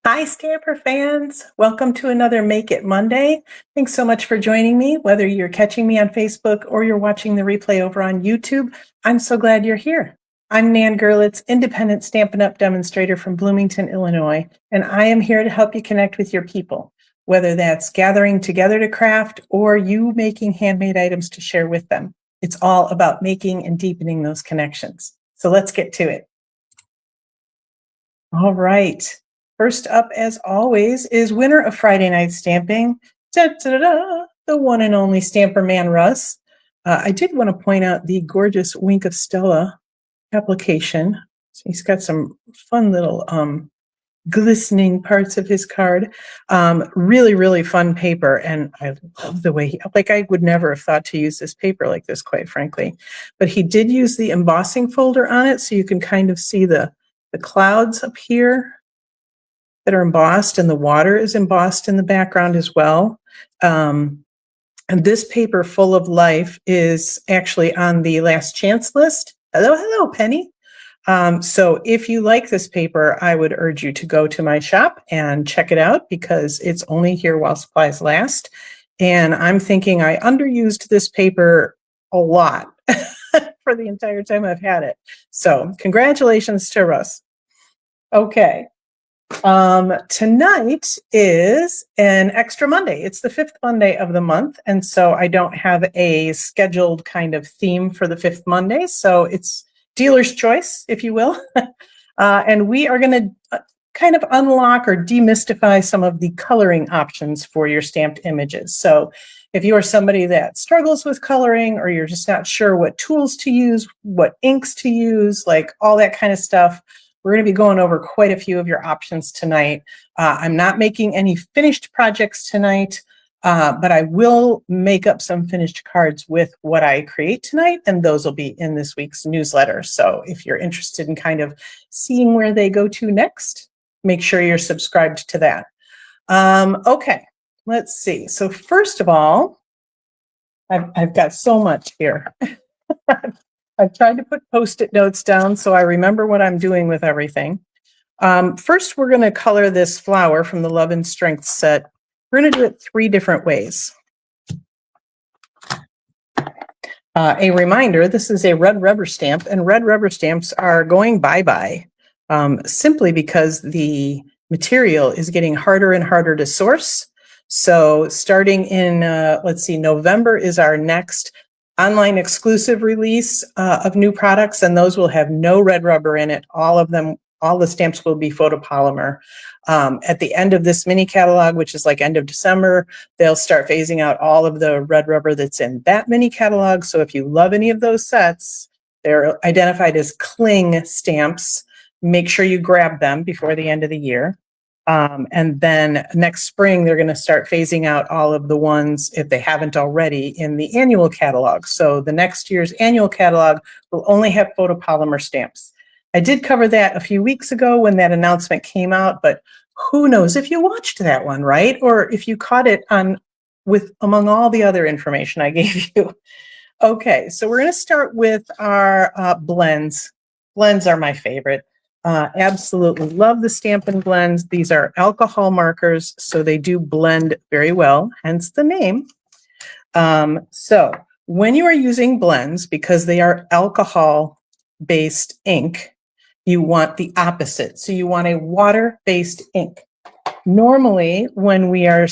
Hi, Stamper fans. Welcome to another Make It Monday. Thanks so much for joining me. Whether you're catching me on Facebook or you're watching the replay over on YouTube, I'm so glad you're here. I'm Nan Gerlitz, independent Stampin' Up! Demonstrator from Bloomington, Illinois, and I am here to help you connect with your people, whether that's gathering together to craft or you making handmade items to share with them. It's all about making and deepening those connections. So let's get to it. All right. First up, as always, is winner of Friday Night Stamping, the one and only Stamper Man Russ. I did want to point out the gorgeous Wink of Stella application. So he's got some fun little glistening parts of his card. Really, really fun paper, and I love the way I would never have thought to use this paper like this, quite frankly. But he did use the embossing folder on it, so you can kind of see the clouds up here that are embossed, and the water is embossed in the background as well. And this paper, Full of Life, is actually on the last chance list. Hello, Penny. So if you like this paper, I would urge you to go to my shop and check it out because it's only here while supplies last. And I'm thinking I underused this paper a lot for the entire time I've had it. So congratulations to Russ. Okay. Tonight is an extra Monday. It's the fifth Monday of the month. And so I don't have a scheduled kind of theme for the fifth Monday. So it's dealer's choice, if you will. And we are going to kind of unlock or demystify some of the coloring options for your stamped images. So if you are somebody that struggles with coloring, or you're just not sure what tools to use, what inks to use, like all that kind of stuff, we're going to be going over quite a few of your options tonight. I'm not making any finished projects tonight, but I will make up some finished cards with what I create tonight, and those will be in this week's newsletter. So if you're interested in kind of seeing where they go to next, make sure you're subscribed to that. Okay, let's see. So first of all, I've got so much here. I've tried to put Post-it notes down so I remember what I'm doing with everything. First, we're going to color this flower from the Love and Strength set. We're going to do it 3 different ways. A reminder, this is a red rubber stamp, and red rubber stamps are going bye-bye simply because the material is getting harder and harder to source. So starting in, let's see, November is our next online exclusive release of new products, and those will have no red rubber in it. All of them, all the stamps will be photopolymer. At the end of this mini catalog, which is like end of December, they'll start phasing out all of the red rubber that's in that mini catalog. So if you love any of those sets, they're identified as cling stamps. Make sure you grab them before the end of the year. And then next spring, they're going to start phasing out all of the ones, if they haven't already, in the annual catalog. So the next year's annual catalog will only have photopolymer stamps. I did cover that a few weeks ago when that announcement came out, but who knows if you watched that one, right? Or if you caught it on with among all the other information I gave you. Okay, so we're going to start with our blends. Blends are my favorite. Absolutely love the Stampin' Blends. These are alcohol markers, so they do blend very well, hence the name. So when you are using blends, because they are alcohol-based ink, you want the opposite. So you want a water-based ink. Normally, when we are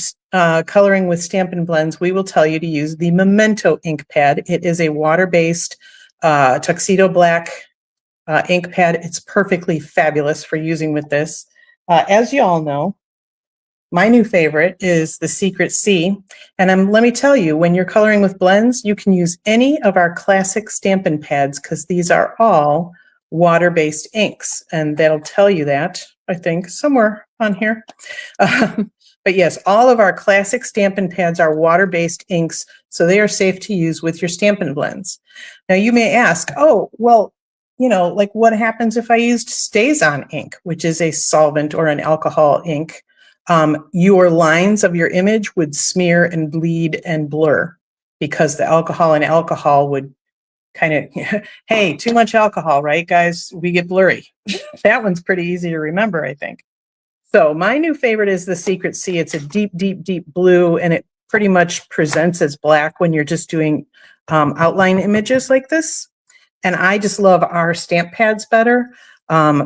coloring with Stampin' Blends, we will tell you to use the Memento ink pad. It is a water-based tuxedo black ink pad. It's perfectly fabulous for using with this. As you all know, my new favorite is the Secret C. And let me tell you, when you're coloring with blends, you can use any of our classic Stampin' pads because these are all water-based inks. And that'll tell you that, I think, somewhere on here. But yes, all of our classic Stampin' pads are water-based inks, so they are safe to use with your Stampin' Blends. Now you may ask, oh, well, you know, like what happens if I used StazOn ink, which is a solvent or an alcohol ink? Your lines of your image would smear and bleed and blur because the alcohol in alcohol would kind of, hey, too much alcohol, right, guys? We get blurry. That one's pretty easy to remember, I think. So my new favorite is the Secret Sea. It's a deep, deep, deep blue, and it pretty much presents as black when you're just doing outline images like this. And I just love our stamp pads better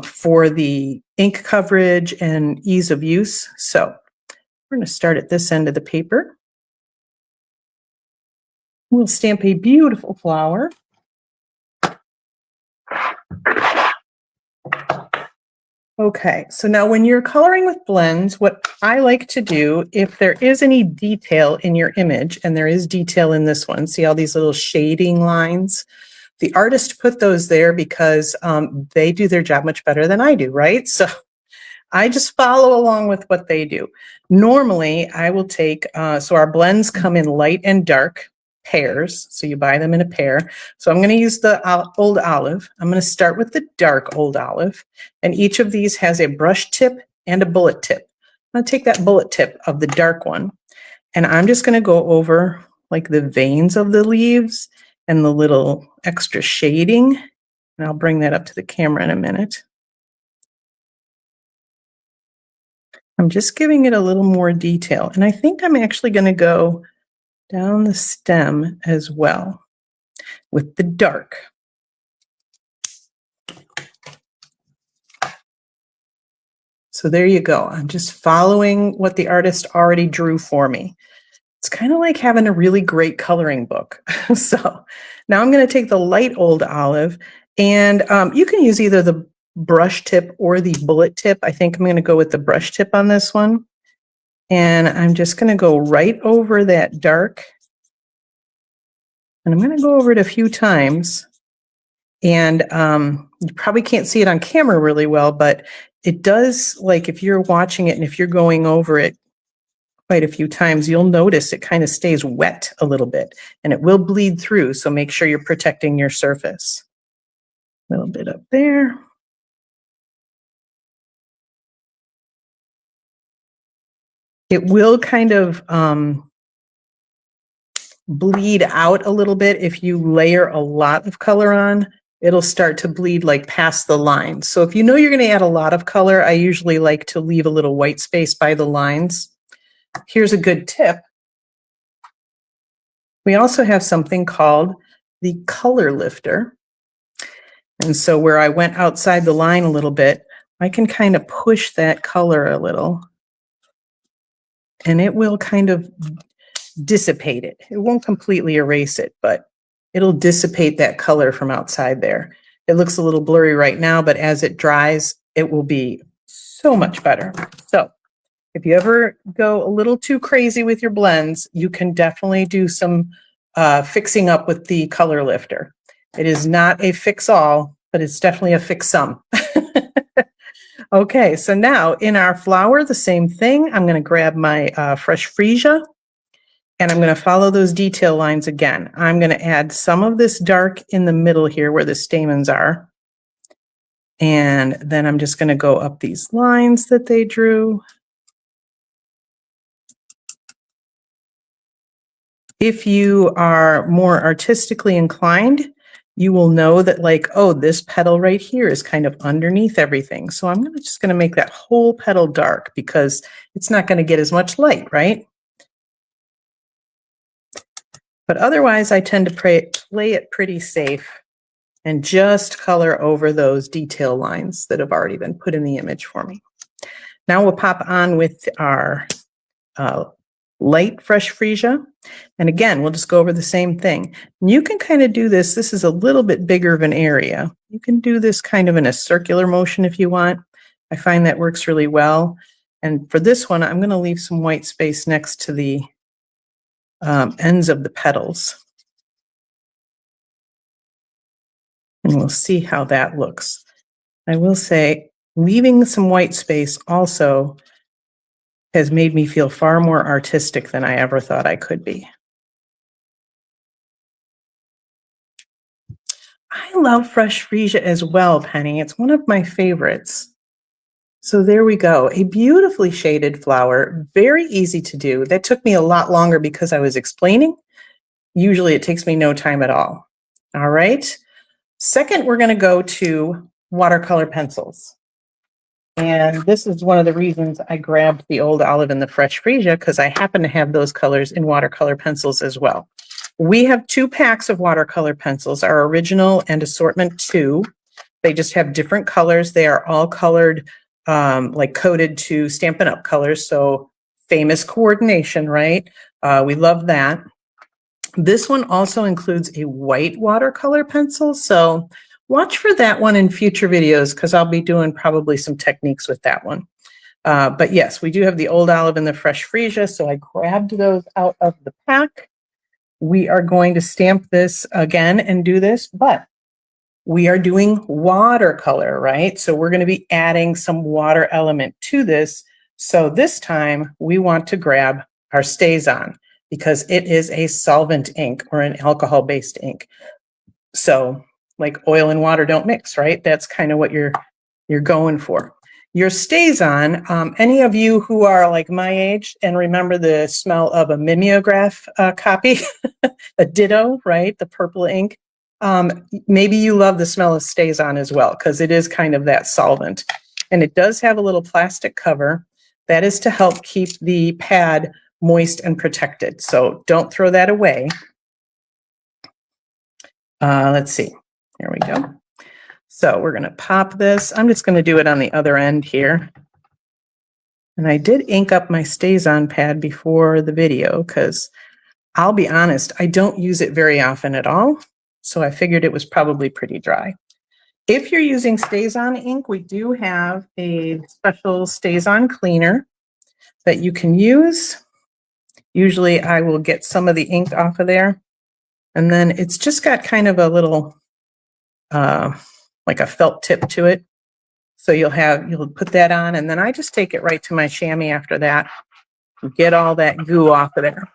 for the ink coverage and ease of use. So we're going to start at this end of the paper. We'll stamp a beautiful flower. Okay, so now when you're coloring with blends, what I like to do, if there is any detail in your image, and there is detail in this one, see all these little shading lines? The artist put those there because they do their job much better than I do, right? So I just follow along with what they do. Normally, I will take, so our blends come in light and dark pairs. So you buy them in a pair. So I'm going to use the Old Olive. I'm going to start with the dark Old Olive. And each of these has a brush tip and a bullet tip. I'm going to take that bullet tip of the dark one, and I'm just going to go over like the veins of the leaves and the little extra shading. And I'll bring that up to the camera in a minute. I'm just giving it a little more detail. And I think I'm actually going to go down the stem as well with the dark. So there you go. I'm just following what the artist already drew for me. It's kind of like having a really great coloring book. So now I'm going to take the light Old Olive, and you can use either the brush tip or the bullet tip. I think I'm going to go with the brush tip on this one. And I'm just going to go right over that dark. And I'm going to go over it a few times. And you probably can't see it on camera really well, but it does, like if you're watching it and if you're going over it quite a few times, you'll notice it kind of stays wet a little bit and it will bleed through. So make sure you're protecting your surface. A little bit up there. It will kind of bleed out a little bit if you layer a lot of color on. It'll start to bleed like past the lines. So if you know you're going to add a lot of color, I usually like to leave a little white space by the lines. Here's a good tip. We also have something called the color lifter. And so where I went outside the line a little bit, I can kind of push that color a little, and it will kind of dissipate it. It won't completely erase it, but it'll dissipate that color from outside there. It looks a little blurry right now, but as it dries, it will be so much better. So if you ever go a little too crazy with your blends, you can definitely do some fixing up with the color lifter. It is not a fix-all, but it's definitely a fix-some. Okay, so now in our flower, the same thing. I'm going to grab my fresh freesia, and I'm going to follow those detail lines again. I'm going to add some of this dark in the middle here where the stamens are. And then I'm just going to go up these lines that they drew. If you are more artistically inclined, you will know that like, oh, this petal right here is kind of underneath everything. So I'm just going to make that whole petal dark because it's not going to get as much light, right? But otherwise, I tend to play it pretty safe and just color over those detail lines that have already been put in the image for me. Now we'll pop on with our light fresh freesia. And again, we'll just go over the same thing. And you can kind of do this. This is a little bit bigger of an area. You can do this kind of in a circular motion if you want. I find that works really well. And for this one, I'm going to leave some white space next to the ends of the petals. And we'll see how that looks. I will say, leaving some white space also has made me feel far more artistic than I ever thought I could be. I love fresh freesia as well, Penny. It's one of my favorites. So there we go. A beautifully shaded flower, very easy to do. That took me a lot longer because I was explaining. Usually it takes me no time at all. All right. Second, we're going to go to watercolor pencils. And this is one of the reasons I grabbed the Old Olive and the Fresh Freesia, because I happen to have those colors in watercolor pencils as well. We have 2 packs of watercolor pencils, our original and assortment 2. They just have different colors. They are all colored, like coded to Stampin' Up! Colors. So famous coordination, right? We love that. This one also includes a white watercolor pencil. So watch for that one in future videos, because I'll be doing probably some techniques with that one. But yes, we do have the Old Olive and the Fresh Freesia. So I grabbed those out of the pack. We are going to stamp this again and do this, but we are doing watercolor, right? So we're going to be adding some water element to this. So this time we want to grab our StazOn, because it is a solvent ink or an alcohol-based ink. So like oil and water don't mix, right? That's kind of what you're going for. Your StazOn, any of you who are like my age and remember the smell of a mimeograph copy, a ditto, right? The purple ink. Maybe you love the smell of StazOn as well, because it is kind of that solvent. And it does have a little plastic cover. That is to help keep the pad moist and protected. So don't throw that away. Let's see. Here we go. So we're going to pop this. I'm just going to do it on the other end here. And I did ink up my StazOn pad before the video, because I'll be honest, I don't use it very often at all. So I figured it was probably pretty dry. If you're using StazOn ink, we do have a special StazOn cleaner that you can use. Usually I will get some of the ink off of there. And then it's just got kind of a little, like a felt tip to it. So you'll put that on, and then I just take it right to my chamois after that, get all that goo off of there.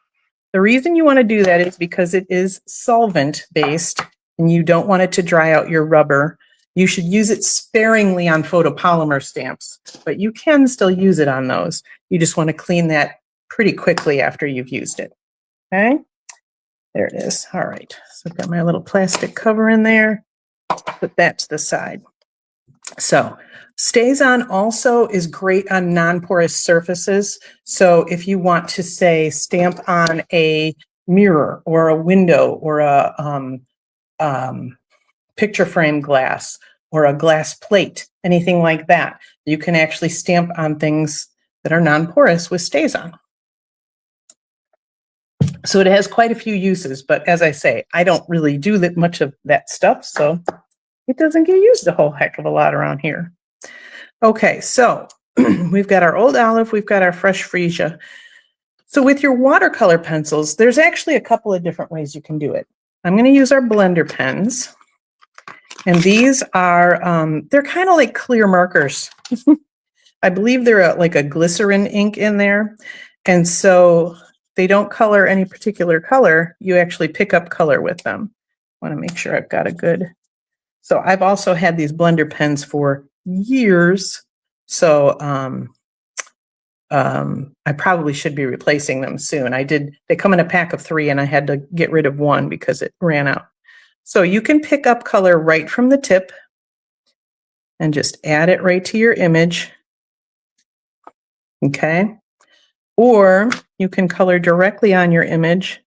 The reason you want to do that is because it is solvent based and you don't want it to dry out your rubber. You should use it sparingly on photopolymer stamps, but you can still use it on those. You just want to clean that pretty quickly after you've used it. Okay, there it is. All right, so I've got my little plastic cover in there. Put that to the side. So StazOn also is great on non-porous surfaces. So if you want to, say, stamp on a mirror or a window or a picture frame glass or a glass plate, anything like that, you can actually stamp on things that are non-porous with StazOn. So it has quite a few uses, but as I say, I don't really do that much of that stuff, so it doesn't get used a whole heck of a lot around here. Okay, so we've got our Old Olive, we've got our Fresh Freesia. So with your watercolor pencils, there's actually a couple of different ways you can do it. I'm going to use our blender pens, and these are, they're kind of like clear markers. I believe they're like a glycerin ink in there, and so they don't color any particular color. You actually pick up color with them. I want to make sure I've got a good... So I've also had these blender pens for years. So I probably should be replacing them soon. They come in a pack of 3 and I had to get rid of one because it ran out. So you can pick up color right from the tip and just add it right to your image. Okay. Or you can color directly on your image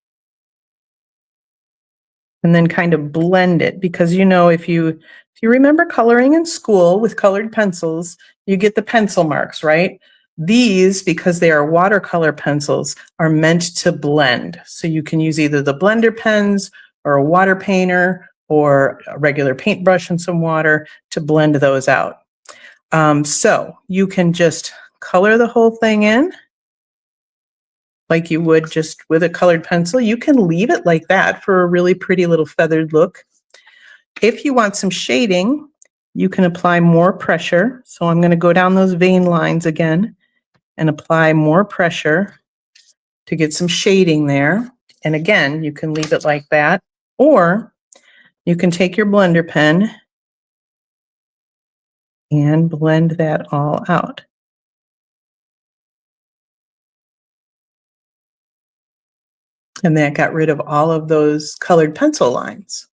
and then kind of blend it, because if you remember coloring in school with colored pencils, you get the pencil marks, right? These, because they are watercolor pencils, are meant to blend. So you can use either the blender pens or a water painter or a regular paintbrush and some water to blend those out. So you can just color the whole thing in like you would just with a colored pencil. You can leave it like that for a really pretty little feathered look. If you want some shading, you can apply more pressure. So I'm going to go down those vein lines again and apply more pressure to get some shading there. And again, you can leave it like that, or you can take your blender pen and blend that all out. And that got rid of all of those colored pencil lines.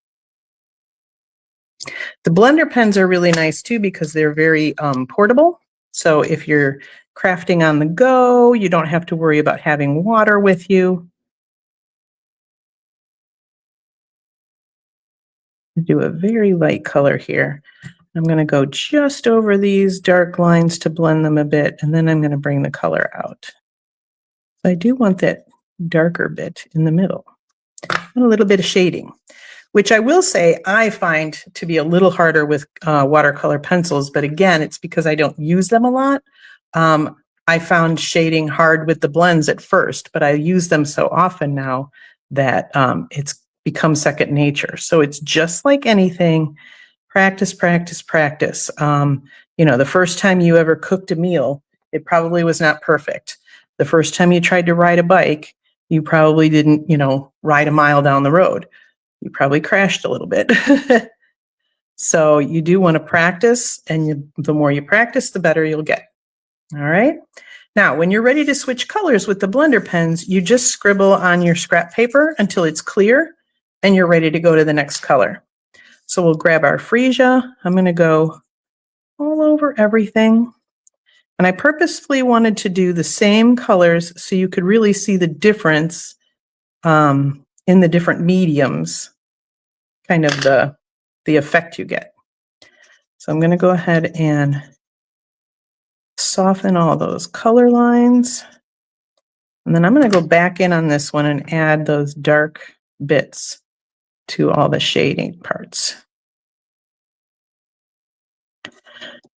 The blender pens are really nice too because they're very portable. So if you're crafting on the go, you don't have to worry about having water with you. Do a very light color here. I'm going to go just over these dark lines to blend them a bit, and then I'm going to bring the color out. I do want that darker bit in the middle, and a little bit of shading, which I will say I find to be a little harder with watercolor pencils, but again, it's because I don't use them a lot. I found shading hard with the blends at first, but I use them so often now that it's become second nature. So it's just like anything. Practice, practice, practice. The first time you ever cooked a meal, it probably was not perfect. The first time you tried to ride a bike, you probably didn't, ride a mile down the road. You probably crashed a little bit. So you do want to practice, and the more you practice, the better you'll get. All right. Now, when you're ready to switch colors with the blender pens, you just scribble on your scrap paper until it's clear, and you're ready to go to the next color. So we'll grab our freesia. I'm going to go all over everything. And I purposefully wanted to do the same colors so you could really see the difference in the different mediums, kind of the effect you get. So I'm going to go ahead and soften all those color lines. And then I'm going to go back in on this one and add those dark bits to all the shading parts.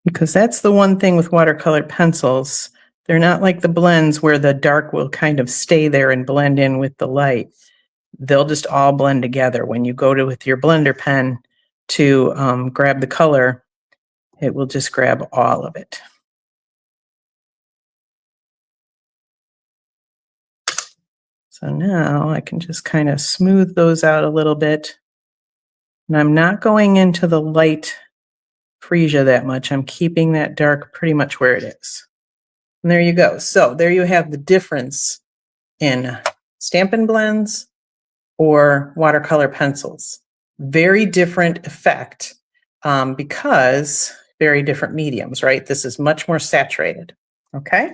Because that's the one thing with watercolor pencils. They're not like the blends where the dark will kind of stay there and blend in with the light. They'll just all blend together. When you go with your blender pen to grab the color, it will just grab all of it. So now I can just kind of smooth those out a little bit. And I'm not going into the light freesia that much. I'm keeping that dark pretty much where it is. And there you go. So there you have the difference in Stampin' Blends or watercolor pencils. Very different effect because very different mediums, right? This is much more saturated. Okay.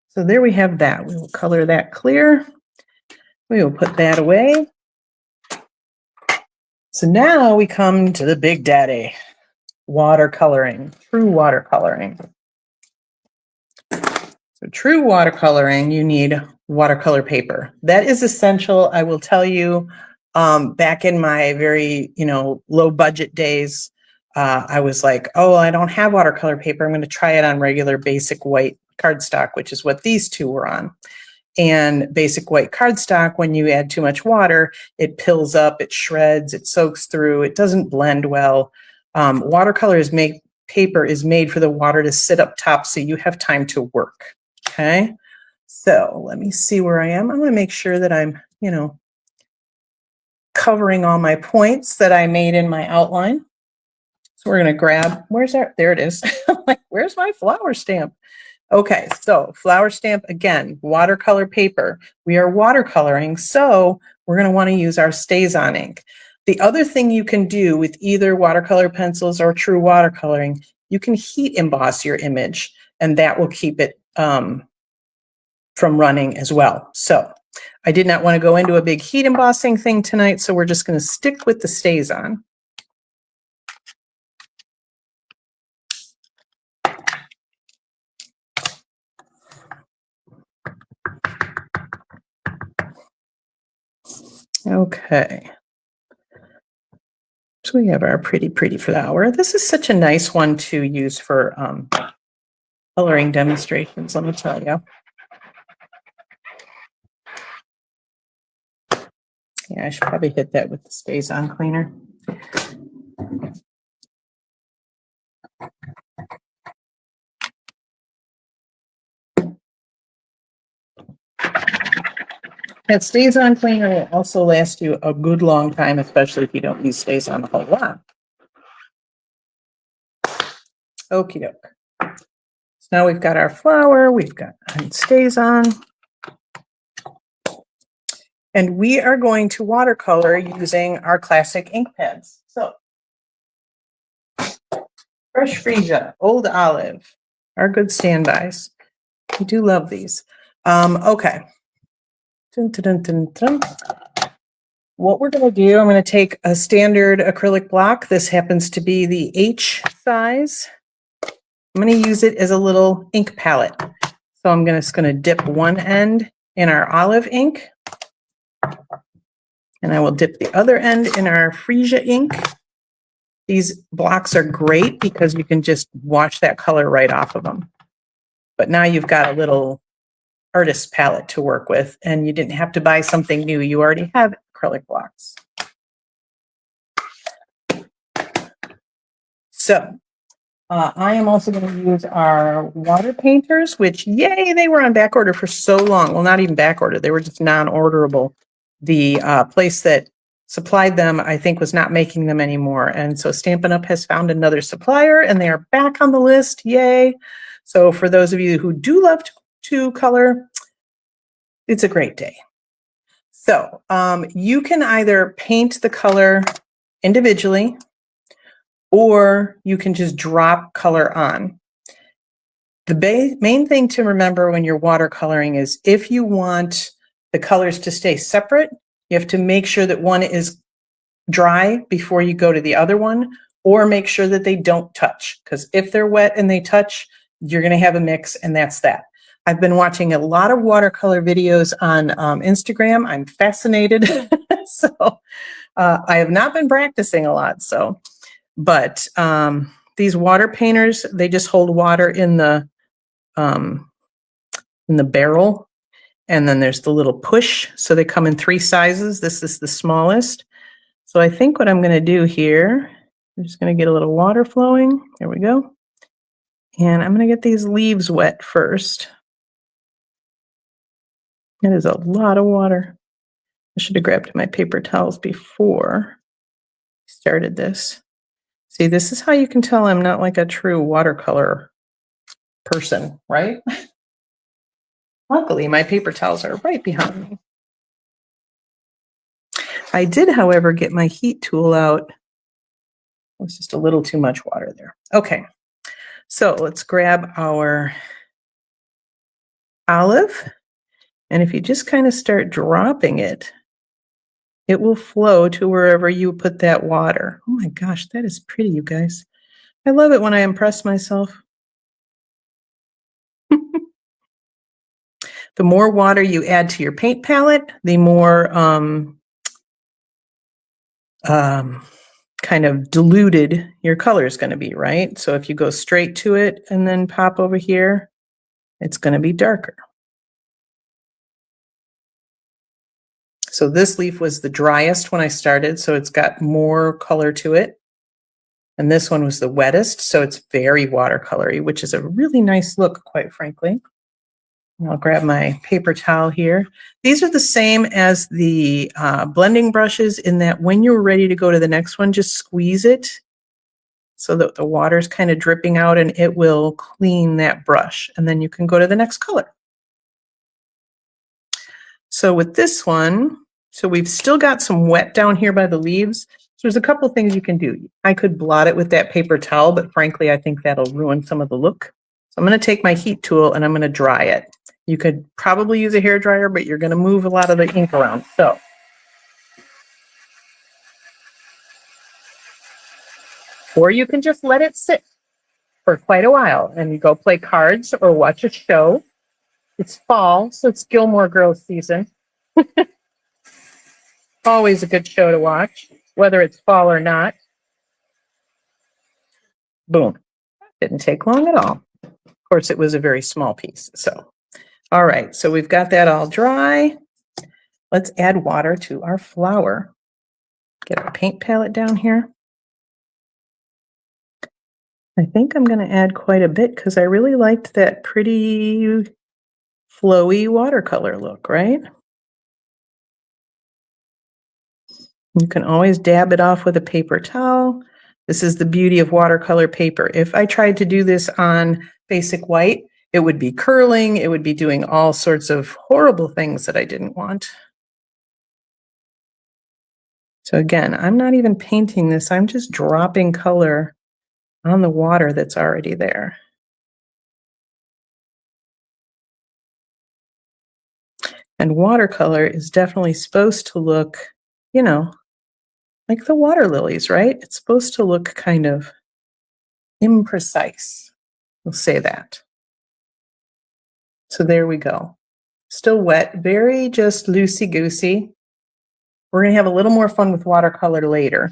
So there we have that. We will color that clear. We will put that away. So now we come to the big daddy, watercoloring, true watercoloring. So true watercoloring, you need watercolor paper. That is essential. I will tell you, back in my very, low budget days, I was like, oh, I don't have watercolor paper. I'm going to try it on regular basic white cardstock, which is what these two were on. And basic white cardstock, when you add too much water, it pills up, it shreds, it soaks through, it doesn't blend well. Watercolor paper is made for the water to sit up top so you have time to work. Okay, so let me see where I am. I'm going to make sure that I'm, covering all my points that I made in my outline. So we're going to grab, where's that? There it is. Like, where's my flower stamp? Okay, so flower stamp, again, watercolor paper. We are watercoloring, so we're going to want to use our StazOn ink. The other thing you can do with either watercolor pencils or true watercoloring, you can heat emboss your image, and that will keep it from running as well. So I did not want to go into a big heat embossing thing tonight, so we're just going to stick with the StazOn. Okay. So we have our pretty flower. This is such a nice one to use for coloring demonstrations, let me tell you. Yeah, I should probably hit that with the StazOn cleaner. That StazOn cleaner will also last you a good long time, especially if you don't use StazOn a whole lot. Okie doke. So now we've got our flower, we've got StazOn. And we are going to watercolor using our classic ink pads. So, fresh freesia, old olive, are good standbys. I do love these. Okay. Dun, dun, dun, dun, dun. What we're going to do, I'm going to take a standard acrylic block. This happens to be the H size. I'm going to use it as a little ink palette. So I'm just going to dip one end in our olive ink, and I will dip the other end in our freesia ink. These blocks are great because you can just wash that color right off of them. But now you've got a little artist palette to work with, and you didn't have to buy something new. You already have acrylic blocks. So I am also going to use our water painters, which, yay, they were on back order for so long. Well, not even back order. They were just non-orderable. The place that supplied them, I think, was not making them anymore. And so Stampin' Up! Has found another supplier, and they are back on the list. Yay. So for those of you who do love to color, it's a great day. So you can either paint the color individually, or you can just drop color on. The main thing to remember when you're watercoloring is if you want the colors to stay separate, you have to make sure that one is dry before you go to the other one, or make sure that they don't touch. Because if they're wet and they touch, you're going to have a mix, and that's that. I've been watching a lot of watercolor videos on Instagram. I'm fascinated. So I have not been practicing a lot. So, but these water painters, they just hold water in the barrel, and then there's the little push. So they come in 3 sizes. This is the smallest. So I think what I'm going to do here, I'm just going to get a little water flowing. There we go. And I'm going to get these leaves wet first. That is a lot of water. I should have grabbed my paper towels before I started this. See, this is how you can tell I'm not like a true watercolor person, right? Luckily, my paper towels are right behind me. I did, however, get my heat tool out. It was just a little too much water there. Okay, so let's grab our olive. And if you just kind of start dropping it, it will flow to wherever you put that water. Oh my gosh, that is pretty, you guys. I love it when I impress myself. The more water you add to your paint palette, the more kind of diluted your color is going to be, right? So if you go straight to it and then pop over here, it's going to be darker. So this leaf was the driest when I started, so it's got more color to it. And this one was the wettest, so it's very watercolory, which is a really nice look, quite frankly. I'll grab my paper towel here. These are the same as the blending brushes in that when you're ready to go to the next one, just squeeze it so that the water's kind of dripping out, and it will clean that brush. And then you can go to the next color. So with this one, so we've still got some wet down here by the leaves. So there's a couple things you can do. I could blot it with that paper towel, but frankly, I think that'll ruin some of the look. So I'm going to take my heat tool and I'm going to dry it. You could probably use a hair dryer, but you're going to move a lot of the ink around. So or you can just let it sit for quite a while and you go play cards or watch a show. It's fall, so it's Gilmore Girls season. Always a good show to watch, whether it's fall or not. Boom. Didn't take long at all. Of course, it was a very small piece. So, all right, so we've got that all dry. Let's add water to our flower. Get our paint palette down here. I think I'm going to add quite a bit because I really liked that pretty flowy watercolor look, right? You can always dab it off with a paper towel. This is the beauty of watercolor paper. If I tried to do this on basic white, it would be curling. It would be doing all sorts of horrible things that I didn't want. So again, I'm not even painting this. I'm just dropping color on the water that's already there. And watercolor is definitely supposed to look, you know, like the water lilies, right? It's supposed to look kind of imprecise. We'll say that. So there we go. Still wet, very just loosey-goosey. We're going to have a little more fun with watercolor later.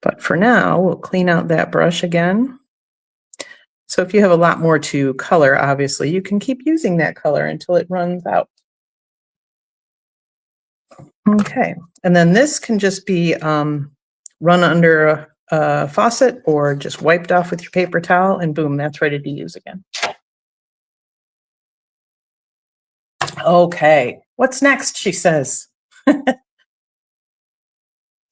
But for now, we'll clean out that brush again. So if you have a lot more to color, obviously, you can keep using that color until it runs out. Okay, and then this can just be run under a faucet or just wiped off with your paper towel, and boom, that's ready to use again. Okay, what's next, she says.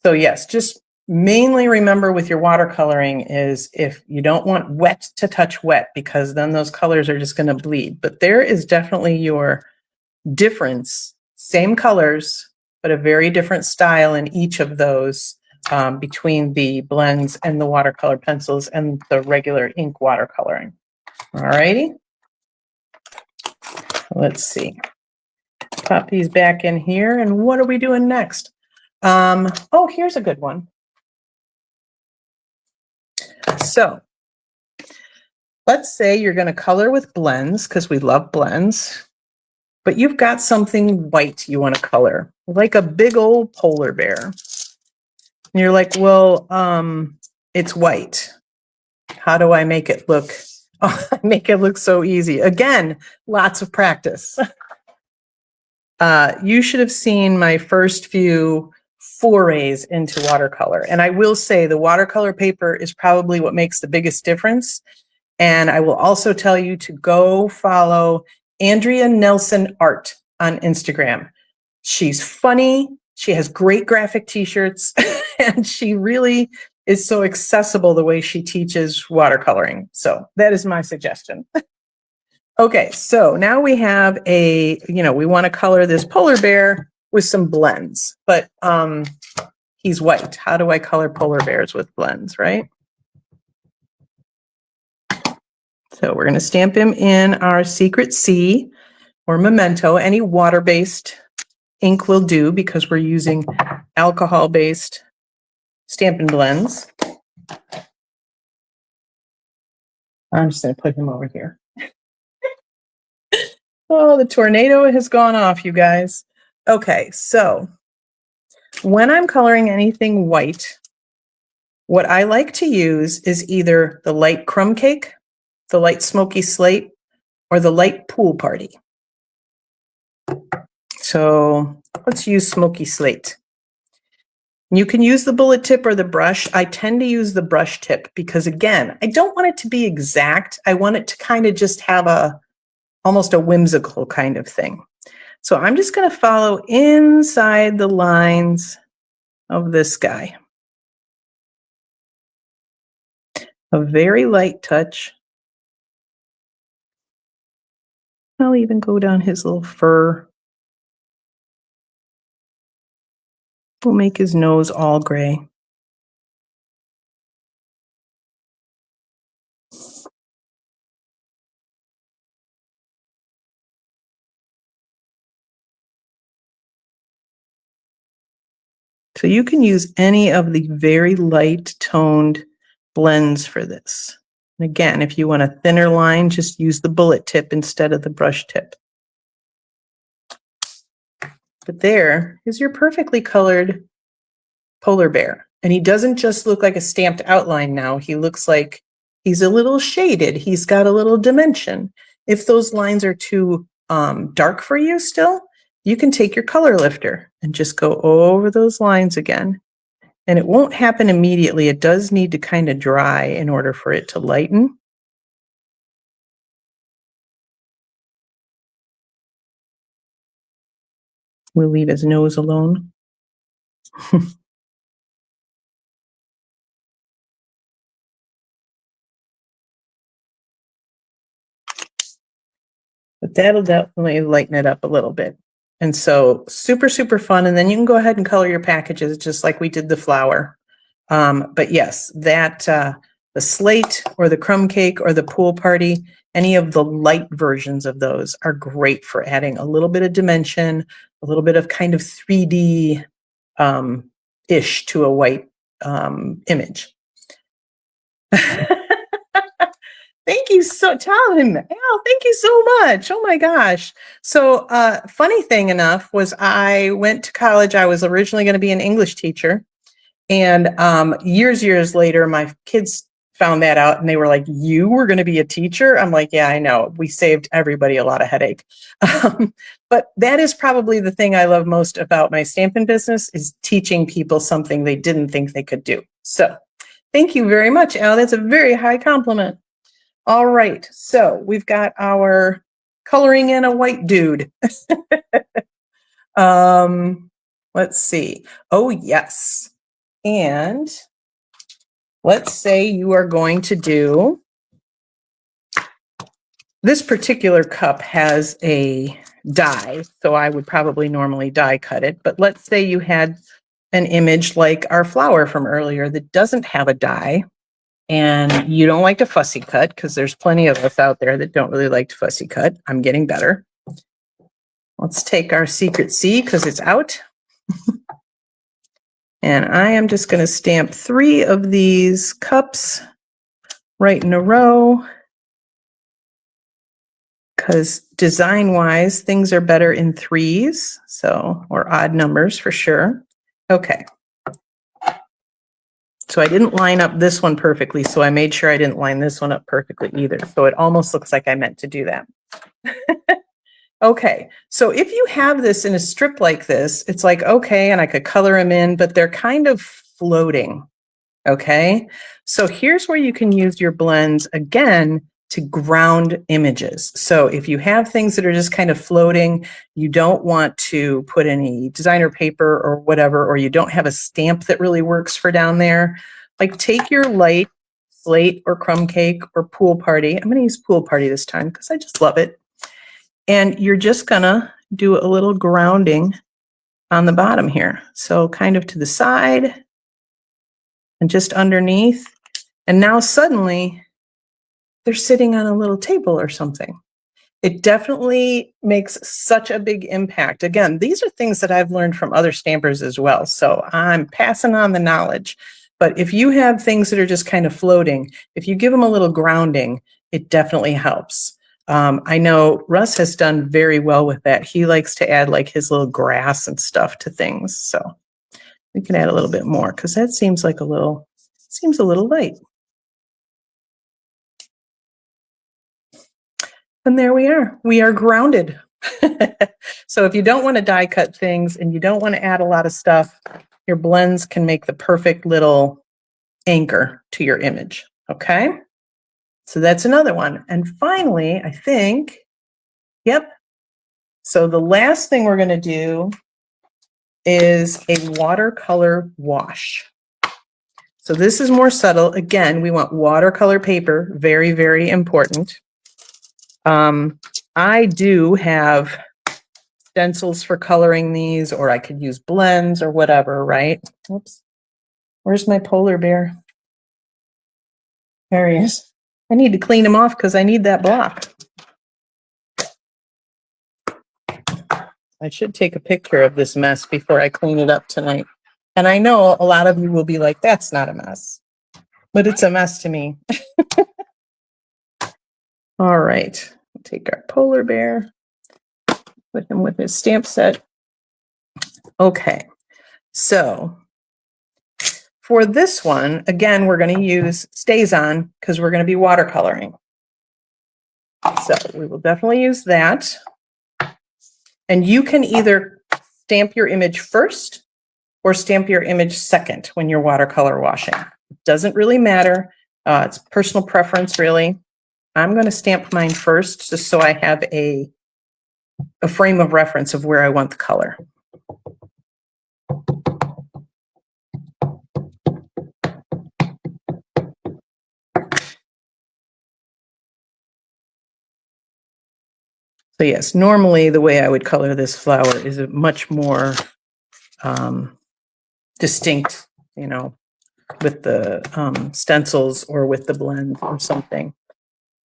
So yes, just mainly remember with your watercoloring is if you don't want wet to touch wet, because then those colors are just going to bleed. But there is definitely your difference, same colors, but a very different style in each of those between the blends and the watercolor pencils and the regular ink watercoloring. All righty. Let's see. Pop these back in here. And what are we doing next? Oh, here's a good one. So let's say you're going to color with blends, because we love blends, but you've got something white you want to color, like a big old polar bear. And you're like, well, it's white. How do I make it look? Oh, I make it look so easy. Again, lots of practice. You should have seen my first few forays into watercolor. And I will say the watercolor paper is probably what makes the biggest difference. And I will also tell you to go follow Andrea Nelson Art on Instagram. She's funny. She has great graphic t-shirts and she really is so accessible the way she teaches watercoloring. So that is my suggestion. Okay, so now we have we want to color this polar bear with some blends, but he's white. How do I color polar bears with blends, right? So we're going to stamp him in our Secret C or Memento. Any water-based ink will do because we're using alcohol-based Stampin' Blends. I'm just going to put him over here. Oh, the tornado has gone off, you guys. Okay, so when I'm coloring anything white, what I like to use is either the light crumb cake, the light smoky slate, or the light pool party. So let's use smoky slate. You can use the bullet tip or the brush. I tend to use the brush tip because, again, I don't want it to be exact. I want it to kind of just have almost a whimsical kind of thing. So I'm just going to follow inside the lines of this guy. A very light touch. I'll even go down his little fur. We'll make his nose all gray. So you can use any of the very light toned blends for this. And again, if you want a thinner line, just use the bullet tip instead of the brush tip. But there is your perfectly colored polar bear. And he doesn't just look like a stamped outline now. He looks like he's a little shaded. He's got a little dimension. If those lines are too dark for you still, you can take your color lifter and just go over those lines again. And it won't happen immediately. It does need to kind of dry in order for it to lighten. We'll leave his nose alone. But that'll definitely lighten it up a little bit. And so super, super fun. And then you can go ahead and color your packages just like we did the flower. But yes, that the slate or the crumb cake or the pool party, any of the light versions of those are great for adding a little bit of dimension, a little bit of kind of 3D ish to a white image. Thank you Tom. Al, thank you so much. Oh my gosh. So funny thing enough was I went to college. I was originally going to be an English teacher. And years later, my kids found that out and they were like, you were going to be a teacher? I'm like, yeah, I know. We saved everybody a lot of headache. But that is probably the thing I love most about my stamping business is teaching people something they didn't think they could do. So thank you very much, Al. That's a very high compliment. All right. So we've got our coloring in a white dude. Let's see. Oh, yes. And let's say you are going to do, this particular cup has a die, so I would probably normally die cut it, but let's say you had an image like our flower from earlier that doesn't have a die, and you don't like to fussy cut, because there's plenty of us out there that don't really like to fussy cut. I'm getting better. Let's take our secret C, because it's out. And I am just going to stamp 3 of these cups right in a row, because design-wise, things are better in 3s, so, or odd numbers for sure. Okay. So I didn't line up this one perfectly, so I made sure I didn't line this one up perfectly either. So it almost looks like I meant to do that. Okay, so if you have this in a strip like this, it's like, okay, and I could color them in, but they're kind of floating, okay? So here's where you can use your blends again to ground images. So if you have things that are just kind of floating, you don't want to put any designer paper or whatever, or you don't have a stamp that really works for down there, like take your light slate or crumb cake or pool party. I'm going to use pool party this time because I just love it. And you're just gonna do a little grounding on the bottom here. So kind of to the side and just underneath. And now suddenly they're sitting on a little table or something. It definitely makes such a big impact. Again, these are things that I've learned from other stampers as well. So I'm passing on the knowledge. But if you have things that are just kind of floating, if you give them a little grounding, it definitely helps. I know Russ has done very well with that. He likes to add like his little grass and stuff to things. So we can add a little bit more because that seems like seems a little light. And there we are. We are grounded. So if you don't want to die cut things and you don't want to add a lot of stuff, your blends can make the perfect little anchor to your image. Okay. So that's another one. And finally, I think, yep. So the last thing we're going to do is a watercolor wash. So this is more subtle. Again, we want watercolor paper. Very, very important. I do have stencils for coloring these, or I could use blends or whatever, right? Oops. Where's my polar bear? There he is. I need to clean him off because I need that block. I should take a picture of this mess before I clean it up tonight. And I know a lot of you will be like, that's not a mess. But it's a mess to me. All right. We'll take our polar bear, put him with his stamp set. Okay. So for this one, again, we're going to use StazOn because we're going to be watercoloring. So we will definitely use that. And you can either stamp your image first or stamp your image second when you're watercolor washing. It doesn't really matter. It's personal preference, really. I'm going to stamp mine first just so I have a frame of reference of where I want the color. So yes, normally the way I would color this flower is a much more distinct, you know, with the stencils or with the blend or something.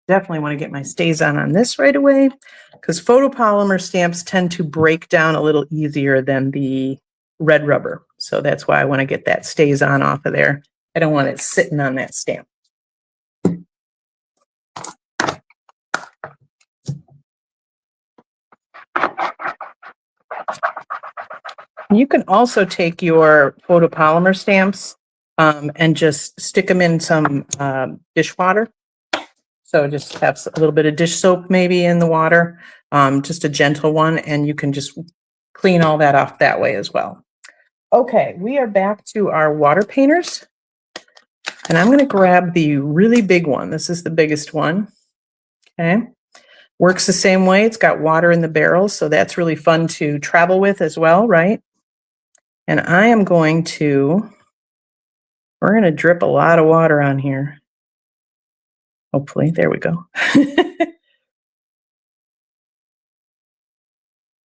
Definitely want to get my stays on this right away, because photopolymer stamps tend to break down a little easier than the red rubber. So that's why I want to get that stays on off of there. I don't want it sitting on that stamp. You can also take your photopolymer stamps and just stick them in some dishwater. So just have a little bit of dish soap maybe in the water, just a gentle one, and you can just clean all that off that way as well. Okay, we are back to our water painters. And I'm going to grab the really big one. This is the biggest one. Okay. Works the same way. It's got water in the barrel, so that's really fun to travel with as well, right? And I am going to, we're going to drip a lot of water on here. Hopefully, there we go.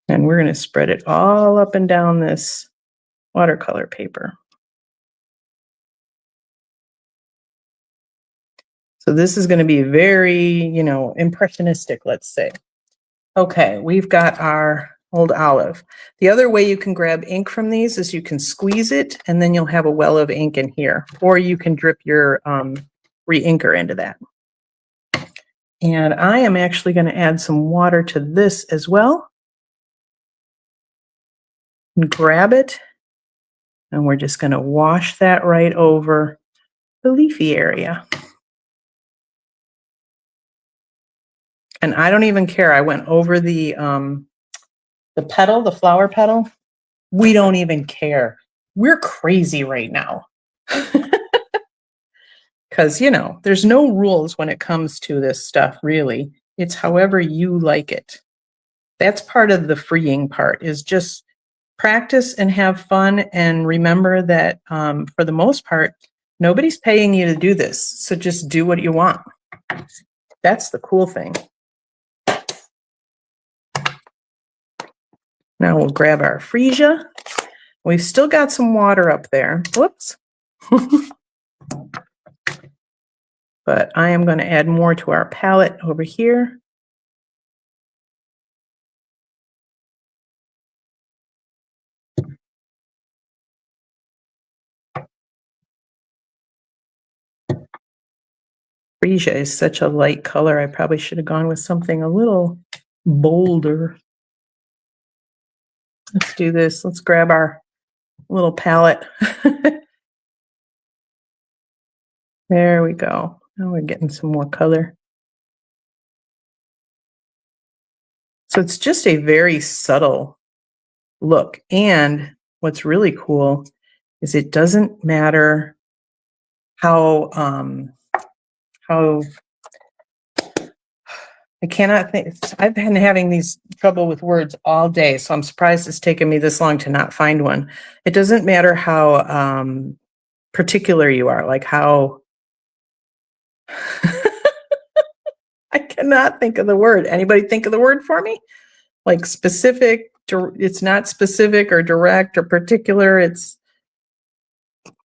And we're going to spread it all up and down this watercolor paper. So this is going to be very, impressionistic, let's say. Okay, we've got our old olive. The other way you can grab ink from these is you can squeeze it, and then you'll have a well of ink in here. Or you can drip your re-inker into that. And I am actually going to add some water to this as well. And grab it. And we're just going to wash that right over the leafy area. And I don't even care. I went over the petal, the flower petal. We don't even care. We're crazy right now. Because, there's no rules when it comes to this stuff, really. It's however you like it. That's part of the freeing part, is just practice and have fun, and remember that for the most part, nobody's paying you to do this. So just do what you want. That's the cool thing. Now we'll grab our freesia. We've still got some water up there. Whoops. But I am going to add more to our palette over here. Freesia is such a light color. I probably should have gone with something a little bolder. Let's do this. Let's grab our little palette. There we go. Now we're getting some more color. So it's just a very subtle look. And what's really cool is it doesn't matter how I cannot think. I've been having these trouble with words all day, so I'm surprised it's taken me this long to not find one. It doesn't matter how particular you are, like how I cannot think of the word. Anybody think of the word for me? Like specific, it's not specific or direct or particular. It's,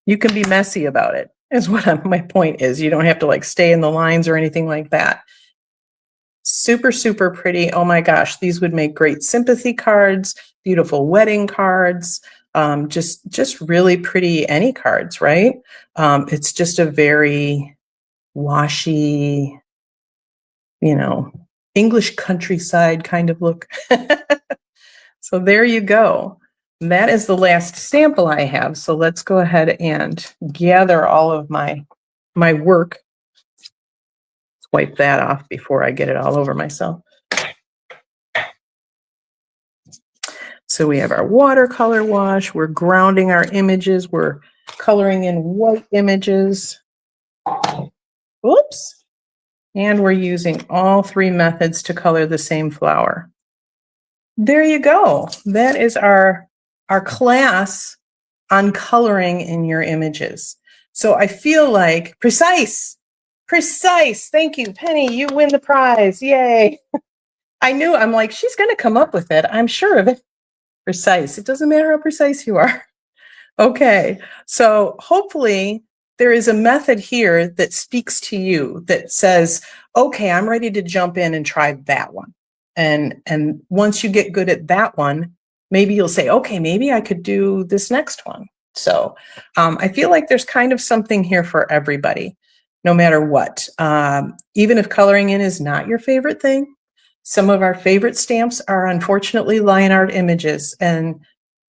you can be messy about it, is what my point is. You don't have to like stay in the lines or anything like that. Super, super pretty. Oh my gosh, these would make great sympathy cards, beautiful wedding cards, just really pretty any cards, right? It's just a very washy, English countryside kind of look. So there you go. That is the last sample I have. So let's go ahead and gather all of my work. Let's wipe that off before I get it all over myself. So we have our watercolor wash. We're grounding our images. We're coloring in white images. Oops. And we're using all three methods to color the same flower. There you go. That is our class on coloring in your images. So I feel like precise. Thank you, Penny. You win the prize. Yay. I'm like, she's going to come up with it. I'm sure of it. Precise. It doesn't matter how precise you are. Okay. So hopefully there is a method here that speaks to you that says, okay, I'm ready to jump in and try that one. And once you get good at that one, maybe you'll say, okay, maybe I could do this next one. So I feel like there's kind of something here for everybody, no matter what. Even if coloring in is not your favorite thing, some of our favorite stamps are unfortunately line art images, and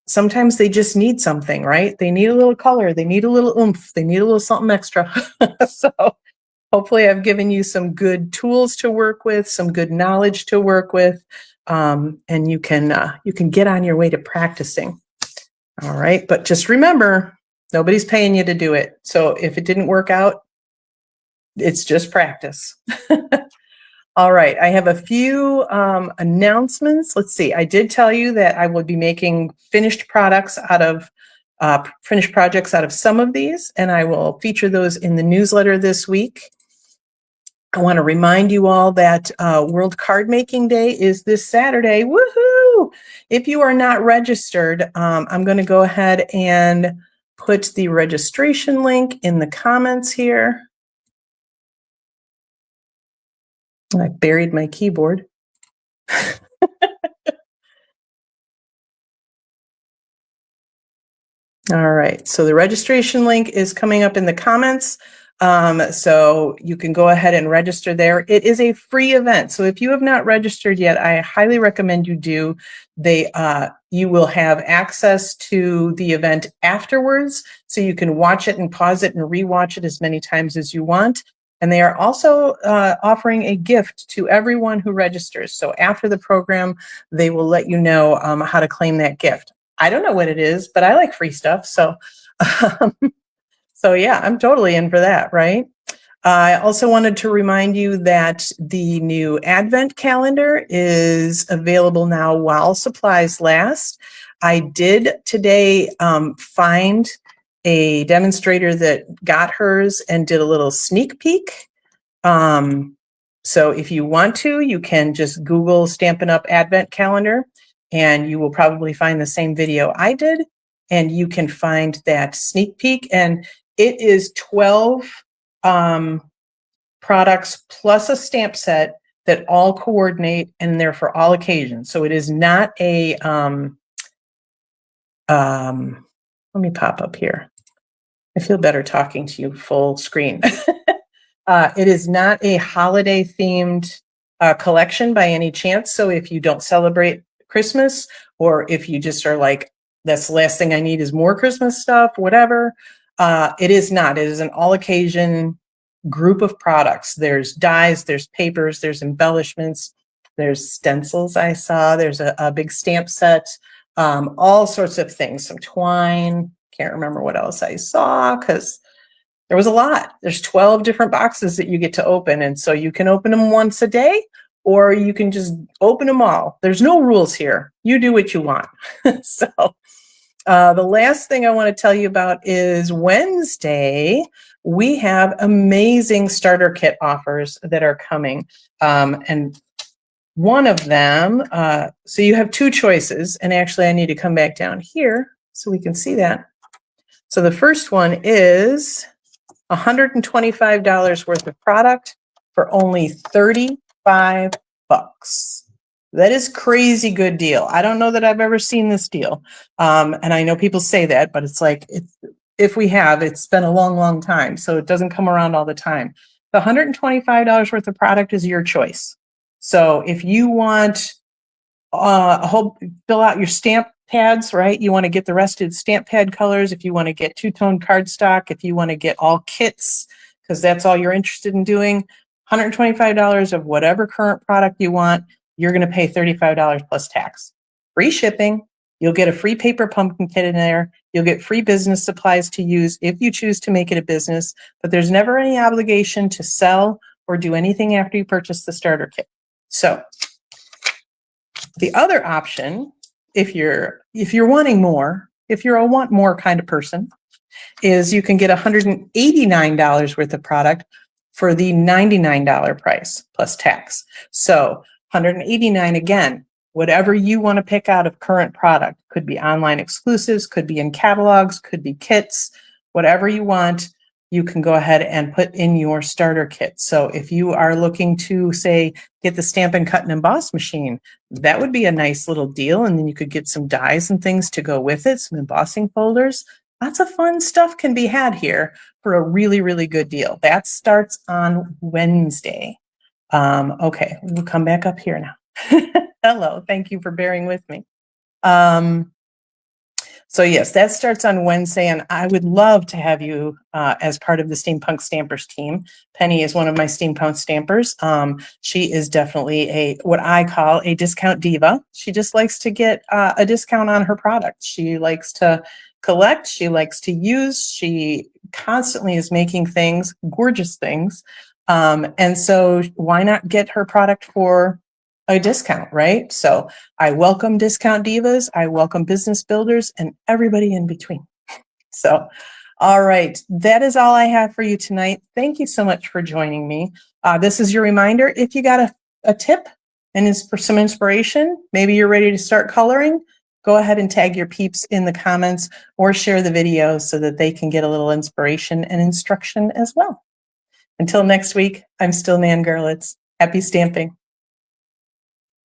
sometimes they just need something, right? They need a little color, they need a little oomph, they need a little something extra. So hopefully I've given you some good tools to work with, some good knowledge to work with, and you can get on your way to practicing. All right, but just remember, nobody's paying you to do it. So if it didn't work out, it's just practice. All right, I have a few announcements. Let's see, I did tell you that I will be making finished projects out of some of these, and I will feature those in the newsletter this week. I want to remind you all that World Card Making Day is this Saturday. Woohoo! If you are not registered, I'm going to go ahead and put the registration link in the comments here. I buried my keyboard. All right, so the registration link is coming up in the comments. So you can go ahead and register there. It is a free event. So if you have not registered yet, I highly recommend you do. You will have access to the event afterwards, so you can watch it and pause it and rewatch it as many times as you want. And they are also offering a gift to everyone who registers. So after the program, they will let you know how to claim that gift. I don't know what it is, but I like free stuff. So, so yeah, I'm totally in for that, right? I also wanted to remind you that the new Advent calendar is available now while supplies last. I did today find a demonstrator that got hers and did a little sneak peek. So if you want to, you can just Google Stampin' Up! Advent calendar, and you will probably find the same video I did, and you can find that sneak peek. And it is 12 products plus a stamp set that all coordinate, and they're for all occasions. So it is not a, let me pop up here. I feel better talking to you full screen. It is not a holiday themed collection by any chance. So if you don't celebrate Christmas, or if you just are like, that's the last thing I need is more Christmas stuff, whatever, it is not. It is an all occasion group of products. There's dies, there's papers, there's embellishments, there's stencils I saw, there's a big stamp set, all sorts of things, some twine. Can't remember what else I saw because there was a lot. There's 12 different boxes that you get to open. And so you can open them once a day, or you can just open them all. There's no rules here. You do what you want. So the last thing I want to tell you about is Wednesday, we have amazing starter kit offers that are coming. And one of them, so you have two choices. And actually, I need to come back down here so we can see that. So the first one is $125 worth of product for only 35 bucks. That is crazy good deal. I don't know that I've ever seen this deal. And I know people say that, but it's like, if we have, it's been a long, long time. So it doesn't come around all the time. The $125 worth of product is your choice. So if you want fill out your stamp pads, right? You want to get the rested stamp pad colors. If you want to get two-tone cardstock, if you want to get all kits, because that's all you're interested in doing, $125 of whatever current product you want, you're going to pay $35 plus tax. Free shipping. You'll get a free paper pumpkin kit in there. You'll get free business supplies to use if you choose to make it a business, but there's never any obligation to sell or do anything after you purchase the starter kit. So the other option, if you're wanting more, if you're a want more kind of person, is you can get $189 worth of product for the $99 price plus tax. So $189 again, whatever you want to pick out of current product. Could be online exclusives, could be in catalogs, could be kits, whatever you want. you can go ahead and put in your starter kit. So if you are looking to, say, get the Stampin' Cut and Emboss machine, that would be a nice little deal. And then you could get some dies and things to go with it, some embossing folders. Lots of fun stuff can be had here for a really, really good deal. That starts on Wednesday. Okay, we'll come back up here now. Hello, thank you for bearing with me. So yes, that starts on Wednesday, and I would love to have you as part of the Steampunk Stampers team. Penny is one of my Steampunk Stampers. She is definitely what I call a discount diva. She just likes to get a discount on her product. She likes to collect. She likes to use. She constantly is making things, gorgeous things. And so why not get her product for a discount, right? So I welcome discount divas, I welcome business builders, and everybody in between. So, all right, that is all I have for you tonight. Thank you so much for joining me. This is your reminder. If you got a tip and is for some inspiration, maybe you're ready to start coloring, go ahead and tag your peeps in the comments or share the video so that they can get a little inspiration and instruction as well. Until next week, I'm still Nan Gerlitz. Happy stamping.